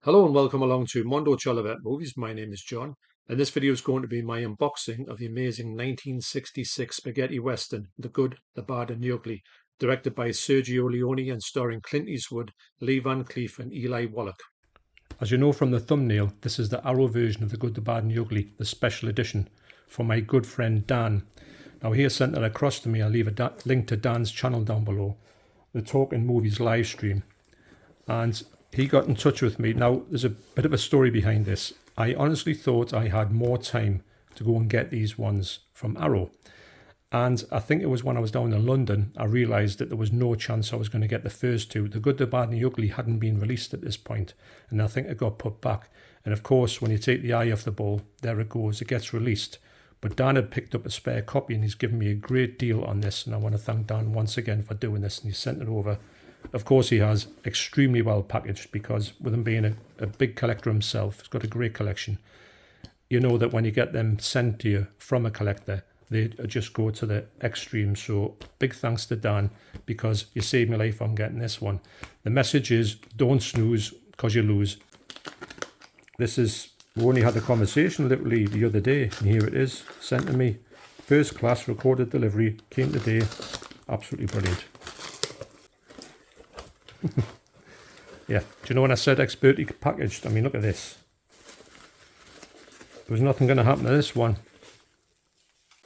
Hello and welcome along to Mondo Chelloveck Movies. My name is John, and this video is going to be my unboxing of the amazing 1966 spaghetti western, The Good, the Bad and the Ugly, directed by Sergio Leone and starring Clint Eastwood, Lee Van Cleef and Eli Wallach. As you know from the thumbnail, this is the Arrow version of The Good, the Bad and the Ugly, the special edition, from my good friend Dan. Now he has sent that across to me. I'll leave a link to Dan's channel down below, the Talkinf Movies live stream. And he got in touch with me. Now, there's a bit of a story behind this. I honestly thought I had more time to go and get these ones from Arrow. And I think it was when I was down in London, I realised that there was no chance I was going to get the first two. The Good, the Bad and the Ugly hadn't been released at this point, and I think it got put back. And of course, when you take the eye off the ball, there it goes, it gets released. But Dan had picked up a spare copy and he's given me a great deal on this, and I want to thank Dan once again for doing this, and he sent it over. Of course he has, extremely well packaged, because with him being a big collector himself, he's got a great collection. You know that when you get them sent to you from a collector, they just go to the extreme. So big thanks to Dan, because you saved my life on getting this one. The message is, don't snooze because you lose. This is, we only had a conversation literally the other day, and here it is, sent to me. First class, recorded delivery, came today. Absolutely brilliant. Yeah, do you know when I said expertly packaged? I mean, look at this. There was nothing going to happen to this one.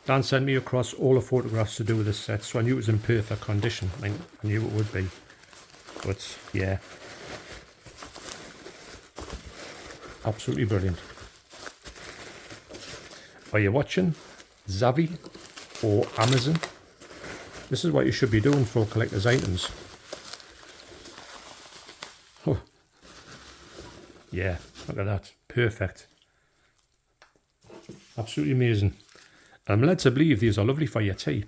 Dan sent me across all the photographs to do with this set, so I knew it was in perfect condition. I knew it would be. But yeah, absolutely brilliant. Are you watching Zavvi or Amazon? This is what you should be doing for collector's items. Oh. Yeah, look at that. Perfect. Absolutely amazing. I'm led to believe these are lovely for your tea.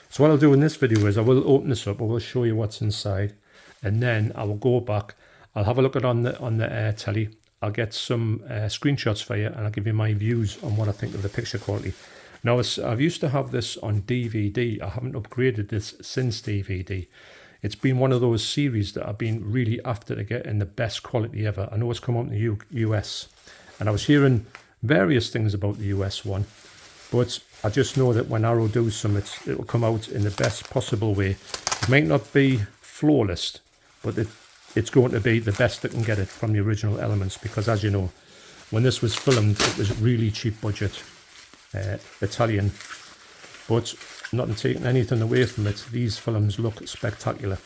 So what I'll do in this video is I will open this up, I will show you what's inside, and then I will go back, I'll have a look at it on the telly, I'll get some screenshots for you, and I'll give you my views on what I think of the picture quality. Now, I've used to have this on DVD. I haven't upgraded this since DVD. It's been one of those series that I've been really after to get in the best quality ever. I know it's come out in the US, and I was hearing various things about the US one, but I just know that when Arrow does some, it'll come out in the best possible way. It might not be flawless, but it's going to be the best that can get it from the original elements, because as you know, when this was filmed, it was really cheap budget, Italian, but not taking anything away from it, these films look spectacular.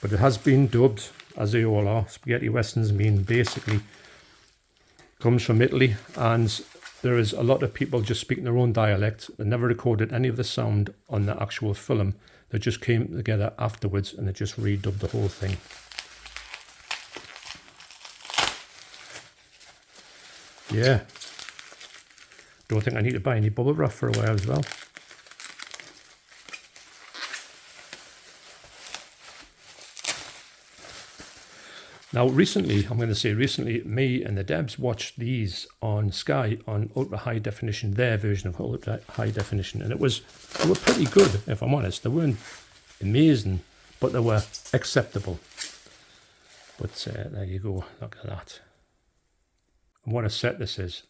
But it has been dubbed, as they all are, spaghetti westerns mean basically comes from Italy, and there is a lot of people just speaking their own dialect. They never recorded any of the sound on the actual film. They just came together afterwards and they just redubbed the whole thing. Yeah. Don't think I need to buy any bubble wrap for a while as well. Now recently, I'm going to say recently, me and the Debs watched these on Sky on ultra high definition, their version of ultra high definition, and they were pretty good, if I'm honest. They weren't amazing, but they were acceptable. But there you go, look at that. And what a set this is.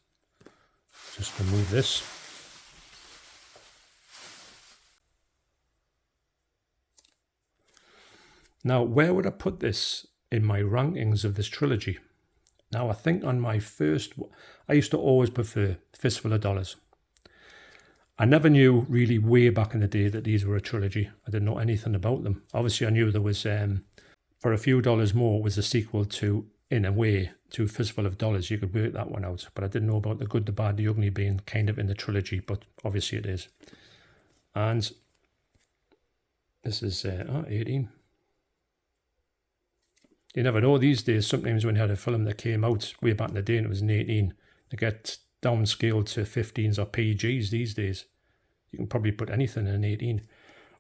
Just remove this. Now, where would I put this in my rankings of this trilogy? Now, I think on my first, I used to always prefer Fistful of Dollars. I never knew really way back in the day that these were a trilogy. I didn't know anything about them. Obviously, I knew there was, for a few dollars more, was a sequel to, in a way, to Fistful of Dollars. You could work that one out. But I didn't know about The Good, the Bad, the Ugly being kind of in the trilogy, but obviously it is. And this is 18. You never know these days. Sometimes when you had a film that came out way back in the day and it was an 18, they get downscaled to 15s or PGs these days. You can probably put anything in an 18.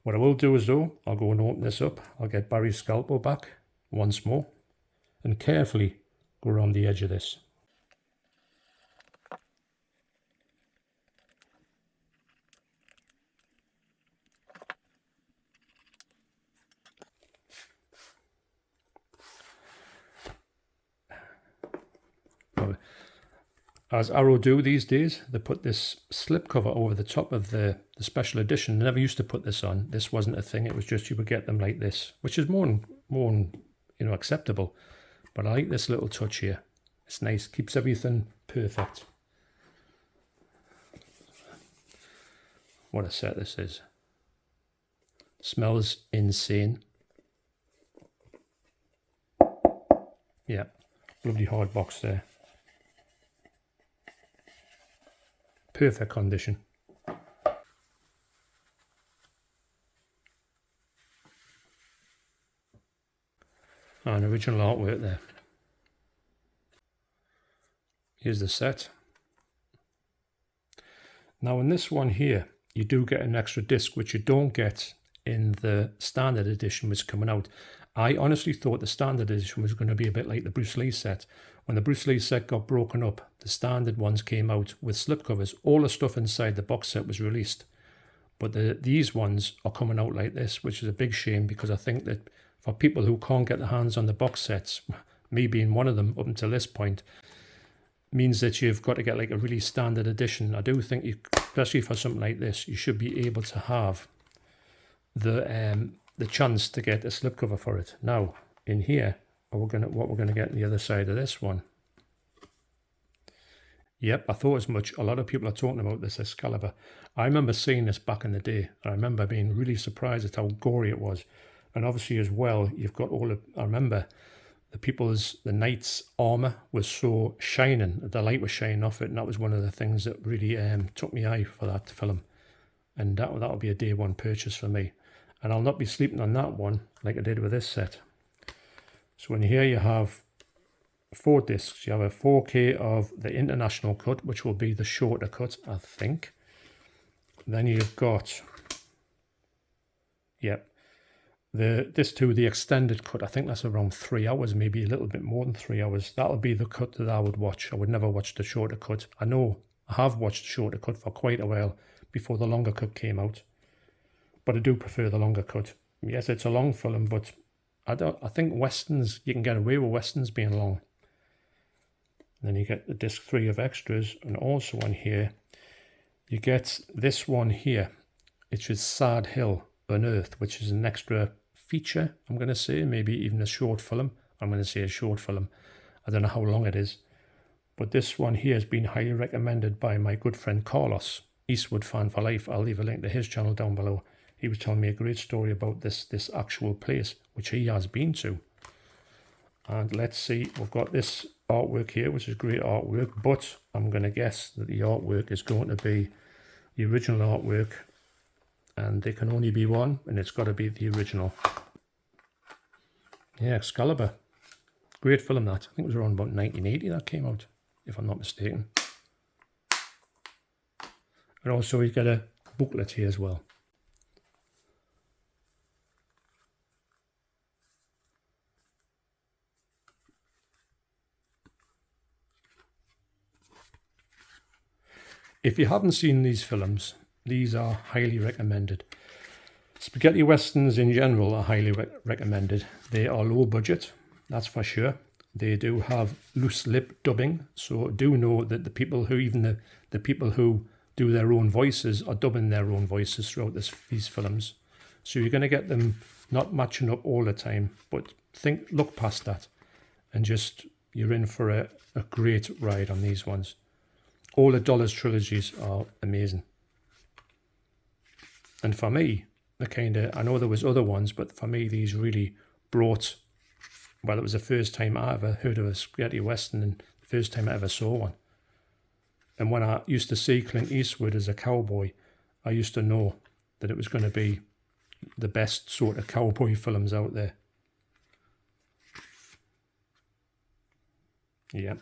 What I will do is though, I'll go and open this up. I'll get Barry's scalpel back once more and carefully go around the edge of this. So as Arrow do these days, they put this slipcover over the top of the special edition. They never used to put this on. This wasn't a thing. It was just you would get them like this, which is more acceptable. But I like this little touch here. It's nice. Keeps everything perfect. What a set this is. Smells insane. Yeah, lovely hard box there. Perfect condition. And original artwork there. Here's the set. Now in this one here, you do get an extra disc, which you don't get in the standard edition which is coming out. I honestly thought the standard edition was going to be a bit like the Bruce Lee set. When the Bruce Lee set got broken up, the standard ones came out with slipcovers. All the stuff inside the box set was released. But these ones are coming out like this, which is a big shame, because I think that for people who can't get their hands on the box sets, me being one of them up until this point, means that you've got to get like a really standard edition. I do think, especially for something like this, you should be able to have the chance to get a slipcover for it. Now, in here, what we're gonna get on the other side of this one. Yep, I thought as much. A lot of people are talking about this Excalibur. I remember seeing this back in the day. I remember being really surprised at how gory it was. And obviously as well, you've got I remember the knights' armor was so shining, the light was shining off it, and that was one of the things that really took me eye for that film. And that'll be a day one purchase for me. And I'll not be sleeping on that one like I did with this set. So in here you have 4 discs. You have a 4K of the international cut, which will be the shorter cut, I think. Then you've got, yep, this too, the extended cut. I think that's around 3 hours, maybe a little bit more than 3 hours. That'll be the cut that I would watch. I would never watch the shorter cut. I know I have watched the shorter cut for quite a while before the longer cut came out, but I do prefer the longer cut. Yes, it's a long film, but I think westerns, you can get away with westerns being long. And then you get the disc 3 of extras, and also on here you get this one here. It's just Sad Hill Unearthed, which is an extra feature, I'm going to say, maybe even a short film. I'm going to say a short film. I don't know how long it is. But this one here has been highly recommended by my good friend Carlos, Eastwood fan for life. I'll leave a link to his channel down below. He was telling me a great story about this actual place, which he has been to. And let's see, we've got this artwork here, which is great artwork, but I'm going to guess that the artwork is going to be the original artwork, and there can only be one, and it's got to be the original. Yeah, Excalibur. Great film that. I think it was around about 1980 that came out, if I'm not mistaken. And also you get a booklet here as well. If you haven't seen these films, these are highly recommended. Spaghetti westerns in general are highly recommended. They are low budget, that's for sure. They do have loose lip dubbing, so do know that the people who, even the people who do their own voices, are dubbing their own voices throughout these films. So you're going to get them not matching up all the time, but look past that, and just, you're in for a great ride on these ones. All the Dollars trilogies are amazing. And for me, I know there was other ones, but for me these really brought, well, it was the first time I ever heard of a spaghetti western and the first time I ever saw one. And when I used to see Clint Eastwood as a cowboy, I used to know that it was going to be the best sort of cowboy films out there. Yeah.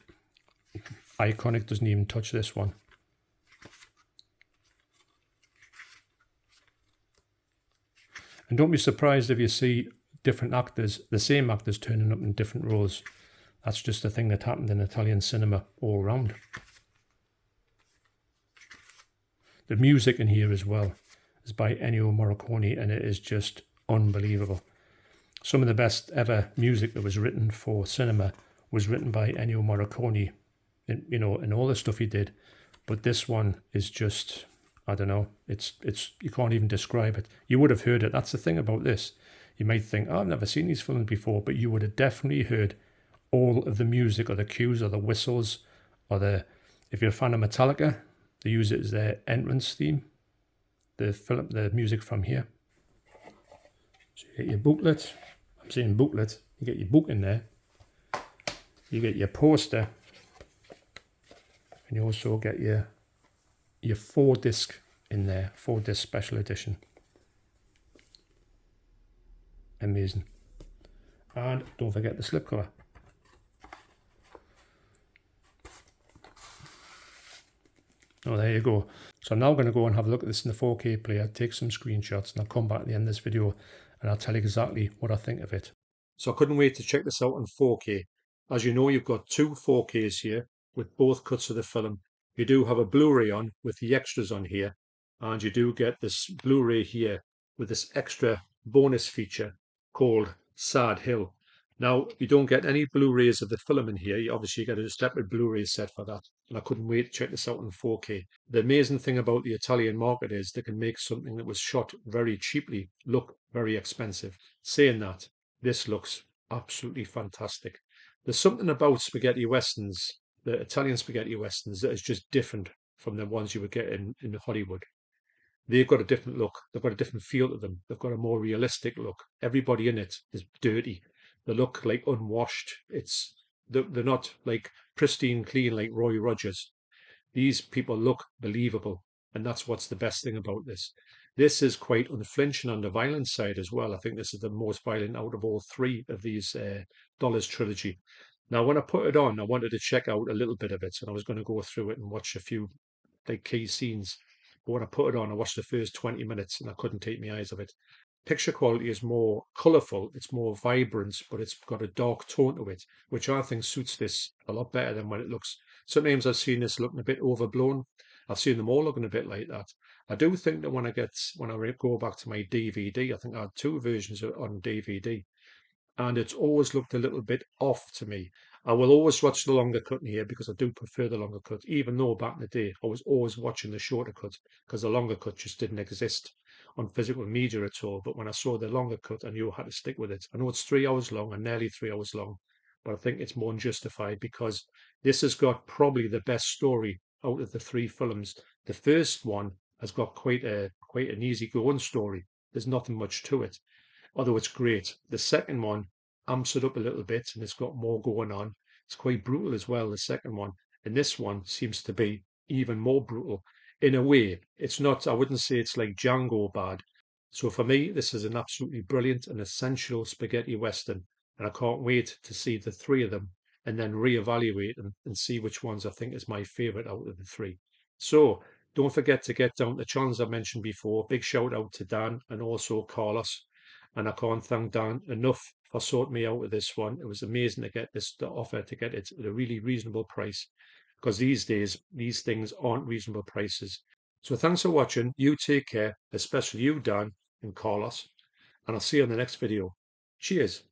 Iconic doesn't even touch this one. And don't be surprised if you see different actors, the same actors turning up in different roles. That's just a thing that happened in Italian cinema all around. The music in here as well is by Ennio Morricone, and it is just unbelievable. Some of the best ever music that was written for cinema was written by Ennio Morricone in all the stuff he did. But this one is just, I don't know, it's you can't even describe it. You would have heard it. That's the thing about this. You might think, oh, I've never seen these films before, but you would have definitely heard all of the music or the cues or the whistles or if you're a fan of Metallica, they use it as their entrance theme. The music from here. So you get your booklet. I'm saying booklet. You get your book in there. You get your poster. And you also get your 4-disc in there. 4-disc special edition. Amazing. And don't forget the slipcover. Oh, there you go. So I'm now going to go and have a look at this in the 4K player, take some screenshots, and I'll come back at the end of this video and I'll tell you exactly what I think of it. So I couldn't wait to check this out on 4K. As you know, you've got two 4Ks here with both cuts of the film. You do have a Blu-ray on with the extras on here, and you do get this Blu-ray here with this extra bonus feature called Sad Hill. Now, you don't get any Blu-rays of the film in here. You obviously get a separate Blu-ray set for that. And I couldn't wait to check this out in 4K. The amazing thing about the Italian market is they can make something that was shot very cheaply look very expensive. Saying that, this looks absolutely fantastic. There's something about spaghetti westerns, the Italian spaghetti westerns, that is just different from the ones you would get in Hollywood. They've got a different look. They've got a different feel to them. They've got a more realistic look. Everybody in it is dirty. They look like unwashed. They're not like pristine clean like Roy Rogers. These people look believable, and that's what's the best thing about this. This is quite unflinching on the violence side as well. I think this is the most violent out of all three of these Dollars trilogy. Now, when I put it on, I wanted to check out a little bit of it, and I was going to go through it and watch a few like key scenes. But when I put it on, I watched the first 20 minutes and I couldn't take my eyes off it. Picture quality is more colourful, it's more vibrant, but it's got a dark tone to it, which I think suits this a lot better than when it looks. Sometimes I've seen this looking a bit overblown. I've seen them all looking a bit like that. I do think that when I go back to my DVD, I think I had two versions on DVD, and it's always looked a little bit off to me. I will always watch the longer cut in here because I do prefer the longer cut, even though back in the day I was always watching the shorter cut because the longer cut just didn't exist on physical media at all. But when I saw the longer cut, I knew I had to stick with it. I know it's 3 hours long and nearly 3 hours long, but I think it's more than justified because this has got probably the best story out of the three films. The first one has got quite an easy going story. There's nothing much to it, although it's great. The second one amps it up a little bit and it's got more going on. It's quite brutal as well, the second one. And this one seems to be even more brutal. In a way, it's not, I wouldn't say it's like Django bad. So for me, this is an absolutely brilliant and essential spaghetti western. And I can't wait to see the three of them and then reevaluate them and see which ones I think is my favourite out of the three. So don't forget to get down the channels I mentioned before. Big shout out to Dan and also Carlos. And I can't thank Dan enough for sorting me out with this one. It was amazing to get the offer to get it at a really reasonable price because these days these things aren't reasonable prices. So thanks for watching. You take care, especially you, Dan and Carlos, and I'll see you on the next video. Cheers.